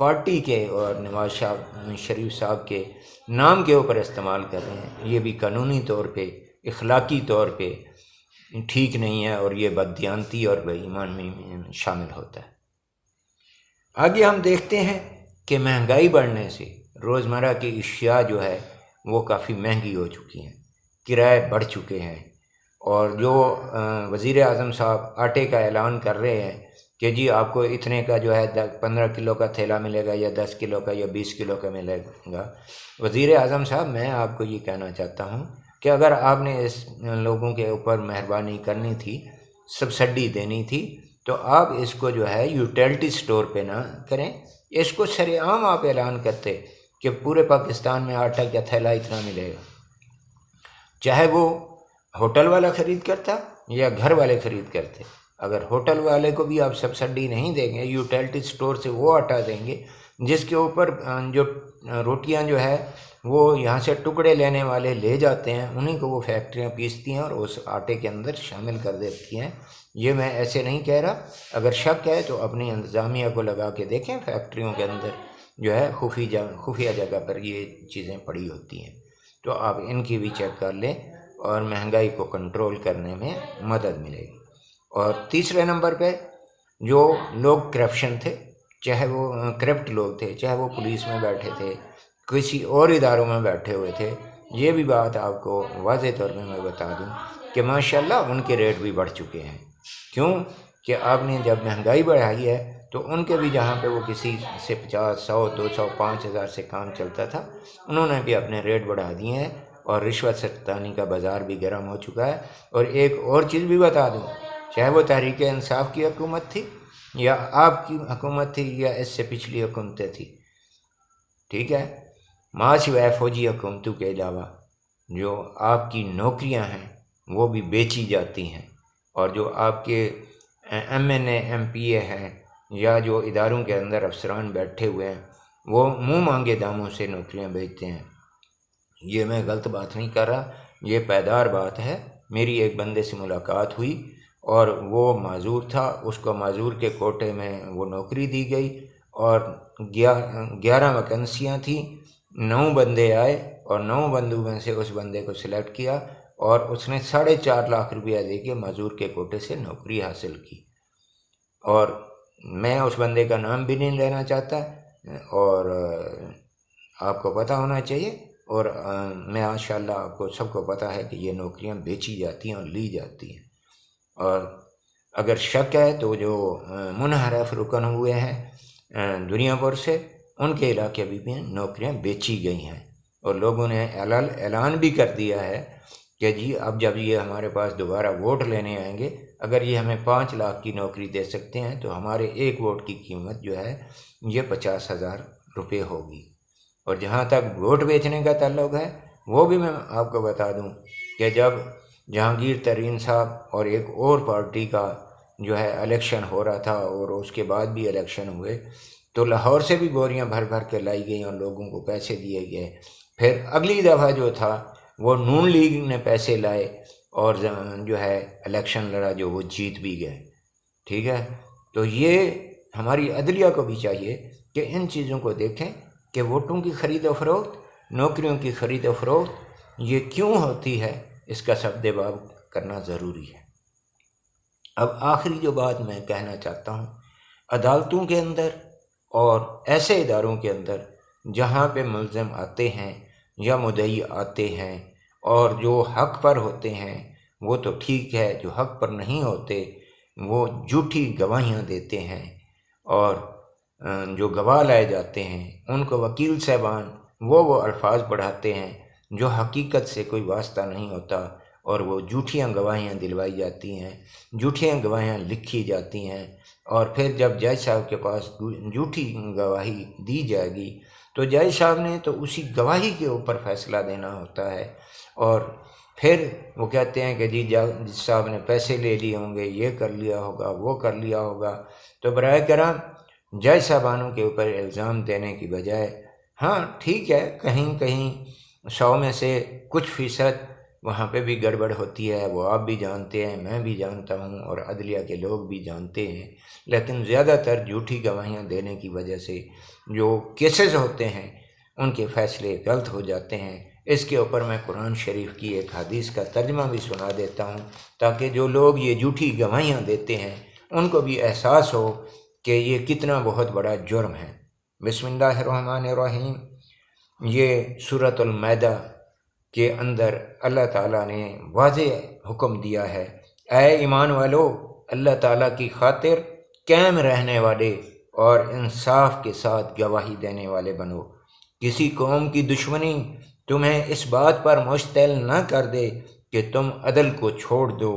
Party کے اور نواز شریف صاحب کے نام کے اوپر استعمال کر رہے ہیں، یہ بھی قانونی طور پہ، اخلاقی طور پہ ٹھیک نہیں ہے، اور یہ بددیانتی اور بے ایمان میں شامل ہوتا ہے۔ آگے ہم دیکھتے ہیں کہ مہنگائی بڑھنے سے روزمرہ کی اشیاء جو ہے وہ کافی مہنگی ہو چکی ہیں، کرائے بڑھ چکے ہیں، اور جو وزیر اعظم صاحب آٹے کا اعلان کر رہے ہیں کہ جی آپ کو اتنے کا جو ہے 15 کلو کا تھیلا ملے گا، یا 10 کلو کا، یا 20 کلو کا ملے گا، وزیر اعظم صاحب میں آپ کو یہ کہنا چاہتا ہوں کہ اگر آپ نے اس لوگوں کے اوپر مہربانی کرنی تھی، سبسڈی دینی تھی، تو آپ اس کو جو ہے یوٹیلٹی سٹور پہ نہ کریں، اس کو سر عام آپ اعلان کرتے کہ پورے پاکستان میں آٹا کا تھیلا اتنا ملے گا، چاہے وہ ہوٹل والا خرید کرتا یا گھر والے خرید کرتے۔ اگر ہوٹل والے کو بھی آپ سبسڈی نہیں دیں گے، یوٹیلٹی سٹور سے وہ آٹا دیں گے جس کے اوپر جو روٹیاں جو ہے وہ یہاں سے ٹکڑے لینے والے لے جاتے ہیں، انہیں کو وہ فیکٹریاں پیستی ہیں اور اس آٹے کے اندر شامل کر دیتی ہیں۔ یہ میں ایسے نہیں کہہ رہا، اگر شک ہے تو اپنی انتظامیہ کو لگا کے دیکھیں، فیکٹریوں کے اندر جو ہے خفیہ جگہ پر یہ چیزیں پڑی ہوتی ہیں، تو آپ ان کی بھی چیک کر لیں اور مہنگائی کو کنٹرول کرنے میں مدد ملے گی۔ اور تیسرے نمبر پہ جو لوگ کرپشن تھے، چاہے وہ کرپٹ لوگ تھے، چاہے وہ پولیس میں بیٹھے تھے، کسی اور اداروں میں بیٹھے ہوئے تھے، یہ بھی بات آپ کو واضح طور پہ میں بتا دوں کہ ماشاءاللہ ان کے ریٹ بھی بڑھ چکے ہیں۔ کیوں کہ آپ نے جب مہنگائی بڑھائی ہے تو ان کے بھی جہاں پہ وہ کسی سے 50، 100، 200، 5,000 سے کام چلتا تھا، انہوں نے بھی اپنے ریٹ بڑھا دیے ہیں، اور رشوت ستانی کا بازار بھی گرم ہو چکا ہے۔ اور ایک اور چیز بھی بتا دوں، چاہے وہ تحریک انصاف کی حکومت تھی، یا آپ کی حکومت تھی، یا اس سے پچھلی حکومتیں تھی، ٹھیک ہے، ماں سوائے فوجی حکومتوں کے علاوہ جو آپ کی نوکریاں ہیں وہ بھی بیچی جاتی ہیں، اور جو آپ کے ایم این اے، ایم پی اے ہیں، یا جو اداروں کے اندر افسران بیٹھے ہوئے ہیں، وہ منہ مانگے داموں سے نوکریاں بیچتے ہیں۔ یہ میں غلط بات نہیں کر رہا، یہ پائیدار بات ہے۔ میری ایک بندے سے ملاقات ہوئی اور وہ معذور تھا، اس کو معذور کے کوٹے میں وہ نوکری دی گئی، اور 11 ویکنسیاں تھیں، 9 بندے آئے، اور 9 بندوں میں سے اس بندے کو سلیکٹ کیا، اور اس نے 4.5 لاکھ روپیہ دے کے معذور کے کوٹے سے نوکری حاصل کی۔ اور میں اس بندے کا نام بھی نہیں لینا چاہتا، اور آپ کو پتہ ہونا چاہیے، اور ماشاءاللہ آپ کو سب کو پتہ ہے کہ یہ نوکریاں بیچی جاتی ہیں اور لی جاتی ہیں۔ اور اگر شک ہے تو جو منحرف رکن ہوئے ہیں دنیا بھر سے، ان کے علاقے بھی نوکریاں بیچی گئی ہیں، اور لوگوں نے اعلان بھی کر دیا ہے کہ جی اب جب یہ ہمارے پاس دوبارہ ووٹ لینے آئیں گے، اگر یہ ہمیں 5 لاکھ کی نوکری دے سکتے ہیں تو ہمارے ایک ووٹ کی قیمت جو ہے یہ 50,000 روپے ہوگی۔ اور جہاں تک ووٹ بیچنے کا تعلق ہے، وہ بھی میں آپ کو بتا دوں کہ جب جہانگیر ترین صاحب اور ایک اور پارٹی کا جو ہے الیکشن ہو رہا تھا، اور اس کے بعد بھی الیکشن ہوئے، تو لاہور سے بھی بوریاں بھر بھر کے لائی گئیں اور لوگوں کو پیسے دیے گئے۔ پھر اگلی دفعہ جو تھا وہ نون لیگ نے پیسے لائے اور جو ہے الیکشن لڑا، جو وہ جیت بھی گئے، ٹھیک ہے۔ تو یہ ہماری عدلیہ کو بھی چاہیے کہ ان چیزوں کو دیکھیں کہ ووٹوں کی خرید و فروخت، نوکریوں کی خرید و فروخت یہ کیوں ہوتی ہے، اس کا سبد باب کرنا ضروری ہے۔ اب آخری جو بات میں کہنا چاہتا ہوں، عدالتوں کے اندر اور ایسے اداروں کے اندر جہاں پہ ملزم آتے ہیں یا مدعی آتے ہیں اور جو حق پر ہوتے ہیں وہ تو ٹھیک ہے، جو حق پر نہیں ہوتے وہ جھوٹی گواہیاں دیتے ہیں، اور جو گواہ لائے جاتے ہیں ان کو وکیل صاحبان وہ الفاظ پڑھاتے ہیں جو حقیقت سے کوئی واسطہ نہیں ہوتا، اور وہ جھوٹیاں گواہیاں دلوائی جاتی ہیں، جھوٹیاں گواہیاں لکھی جاتی ہیں، اور پھر جب جج صاحب کے پاس جھوٹی گواہی دی جائے گی تو جج صاحب نے تو اسی گواہی کے اوپر فیصلہ دینا ہوتا ہے، اور پھر وہ کہتے ہیں کہ جی جج صاحب نے پیسے لے لیے ہوں گے، یہ کر لیا ہوگا، وہ کر لیا ہوگا۔ تو برائے کرم جج صاحبانوں کے اوپر الزام دینے کی بجائے، ہاں ٹھیک ہے، کہیں کہیں 100 میں سے کچھ فیصد وہاں پہ بھی گڑبڑ ہوتی ہے، وہ آپ بھی جانتے ہیں، میں بھی جانتا ہوں، اور عدلیہ کے لوگ بھی جانتے ہیں، لیکن زیادہ تر جھوٹی گواہیاں دینے کی وجہ سے جو کیسز ہوتے ہیں ان کے فیصلے غلط ہو جاتے ہیں۔ اس کے اوپر میں قرآن شریف کی ایک حدیث کا ترجمہ بھی سنا دیتا ہوں تاکہ جو لوگ یہ جھوٹی گواہیاں دیتے ہیں ان کو بھی احساس ہو کہ یہ کتنا بہت بڑا جرم ہے۔ بسم اللہ الرحمن الرحیم۔ یہ سورۃ المائدہ کے اندر اللہ تعالیٰ نے واضح حکم دیا ہے، اے ایمان والو، اللہ تعالیٰ کی خاطر قائم رہنے والے اور انصاف کے ساتھ گواہی دینے والے بنو۔ کسی قوم کی دشمنی تمہیں اس بات پر مشتعل نہ کر دے کہ تم عدل کو چھوڑ دو۔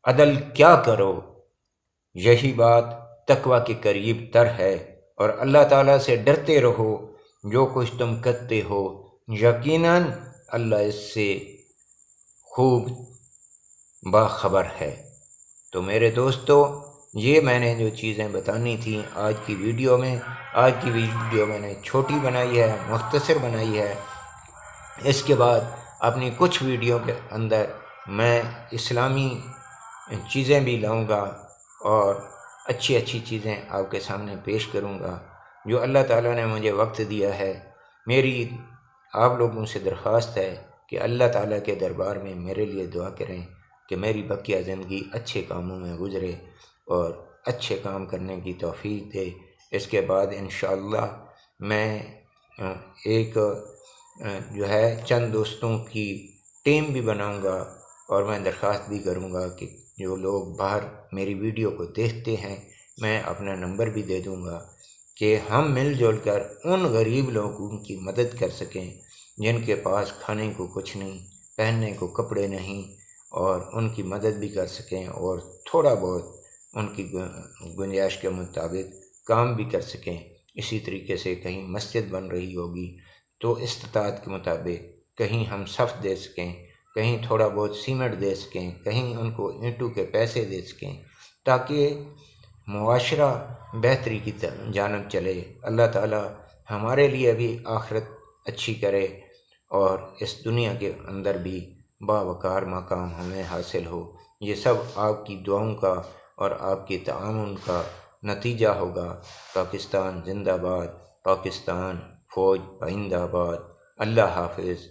عدل کیا کرو، یہی بات تقوی کے قریب تر ہے، اور اللہ تعالیٰ سے ڈرتے رہو۔ جو کچھ تم کرتے ہو یقیناً اللہ اس سے خوب باخبر ہے۔ تو میرے دوستو، یہ میں نے جو چیزیں بتانی تھیں آج کی ویڈیو میں نے چھوٹی بنائی ہے، مختصر بنائی ہے۔ اس کے بعد اپنی کچھ ویڈیو کے اندر میں اسلامی چیزیں بھی لاؤں گا اور اچھی چیزیں آپ کے سامنے پیش کروں گا۔ جو اللہ تعالیٰ نے مجھے وقت دیا ہے، میری آپ لوگوں سے درخواست ہے کہ اللہ تعالیٰ کے دربار میں میرے لیے دعا کریں کہ میری بقیہ زندگی اچھے کاموں میں گزرے اور اچھے کام کرنے کی توفیق دے۔ اس کے بعد انشاءاللہ میں ایک جو ہے چند دوستوں کی ٹیم بھی بناؤں گا، اور میں درخواست بھی کروں گا کہ جو لوگ باہر میری ویڈیو کو دیکھتے ہیں، میں اپنا نمبر بھی دے دوں گا کہ ہم مل جل کر ان غریب لوگوں کی مدد کر سکیں جن کے پاس کھانے کو کچھ نہیں، پہننے کو کپڑے نہیں، اور ان کی مدد بھی کر سکیں اور تھوڑا بہت ان کی گنجائش کے مطابق کام بھی کر سکیں۔ اسی طریقے سے کہیں مسجد بن رہی ہوگی تو استطاعت کے مطابق کہیں ہم صف دے سکیں، کہیں تھوڑا بہت سیمنٹ دے سکیں، کہیں ان کو اینٹوں کے پیسے دے سکیں، تاکہ معاشرہ بہتری کی جانب چلے۔ اللہ تعالیٰ ہمارے لیے بھی آخرت اچھی کرے اور اس دنیا کے اندر بھی باوقار مقام ہمیں حاصل ہو۔ یہ سب آپ کی دعاؤں کا اور آپ کے تعاون کا نتیجہ ہوگا۔ پاکستان زندہ باد، پاکستان فوج پائندہ باد۔ اللہ حافظ۔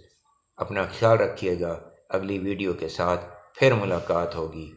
اپنا خیال رکھیے گا۔ اگلی ویڈیو کے ساتھ پھر ملاقات ہوگی۔